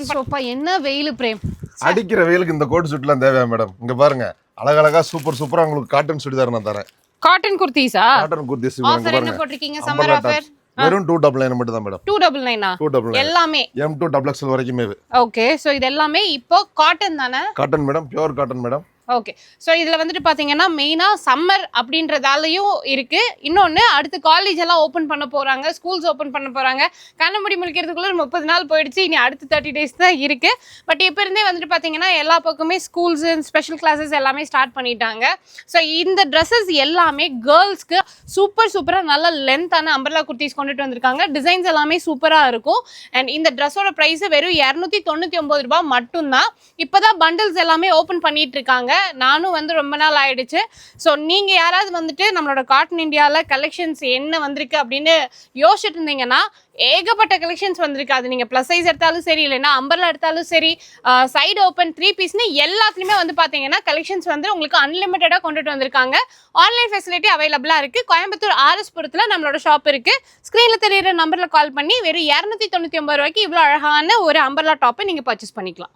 சோப்பா என்ன வெயில் பிரேம். அடிக்கிற வெயிலுக்கு இந்த கோட் சுட்லாம் தேவையா மேடம்? இங்க பாருங்க, அழகழகா சூப்பரா உங்களுக்கு காட்டன் சுடிதார் நான் தரேன். காட்டன் குர்தீஸா? காட்டன் குர்தீஸ் ஆஃபர் என்ன போட்டுருக்கீங்க? சம்மர் ஆஃபர் வெறும் 299 மட்டும் தான் மேடம். 299 299 எல்லாமே M2 XXL வரைக்குமே. ஓகே, சோ இது எல்லாமே இப்போ காட்டன் தானே? Cotton madam, pure cotton madam. Okay, so இதில் வந்துட்டு பார்த்தீங்கன்னா மெயினாக சம்மர் அப்படின்றதாலையும் இருக்குது. இன்னொன்று அடுத்து காலேஜ் எல்லாம் ஓப்பன் பண்ண போகிறாங்க, ஸ்கூல்ஸ் ஓப்பன் பண்ண போகிறாங்க. கண்ணமுடி முடிக்கிறதுக்குள்ளே 30 நாள் போயிடுச்சு, இனி அடுத்து 30 டேஸ் தான் இருக்குது. பட் இப்போ இருந்தே வந்துட்டு பார்த்தீங்கன்னா எல்லா பக்கமே ஸ்கூல்ஸ் ஸ்பெஷல் கிளாஸஸ் எல்லாமே ஸ்டார்ட் பண்ணிட்டாங்க. ஸோ இந்த ட்ரெஸ்ஸஸ் எல்லாமே கேர்ள்ஸ்க்கு சூப்பராக நல்ல லென்த்தான அம்பர்லா குர்த்திஸ் கொண்டுட்டு வந்திருக்காங்க. டிசைன்ஸ் எல்லாமே சூப்பராக இருக்கும். அண்ட் இந்த ட்ரெஸ்ஸோட ப்ரைஸ் வெறும் 299 ரூபாய் மட்டும்தான். இப்போ தான் பண்டில்ஸ் எல்லாமே ஓப்பன் பண்ணிட்டு இருக்காங்க. நானும் வந்து ரொம்ப நாள் ஆயிடுச்சு. ஸோ நீங்கள் யாராவது வந்துட்டு நம்மளோட காட்டன் இந்தியாவில் கலெக்ஷன்ஸ் என்ன வந்திருக்கு அப்படின்னு யோசிச்சுட்டு இருந்தீங்கன்னா ஏகப்பட்ட கலெக்ஷன்ஸ் வந்திருக்கு. அது நீங்கள் ப்ளஸ் சைஸ் எடுத்தாலும் சரி, இல்லைன்னா அம்பர்லா எடுத்தாலும் சரி, சைடு ஓப்பன் 3 பீஸ்னு எல்லாத்துலேயுமே வந்து பார்த்தீங்கன்னா கலெக்ஷன்ஸ் வந்து உங்களுக்கு அன்லிமிட்டடாக கொண்டுட்டு வந்திருக்காங்க. ஆன்லைன் ஃபெசிலிட்டி அவைலபிளாக இருக்குது. கோயம்புத்தூர் ஆர்எஸ்புரத்தில் நம்மளோட ஷாப் இருக்குது. ஸ்க்ரீனில் தெரியிற நம்பரில் கால் பண்ணி வெறும் 299 ரூபாய்க்கு இவ்வளோ அழகான ஒரு அம்பர்லா டாப்பை நீங்கள் பர்ச்சேஸ் பண்ணிக்கலாம்.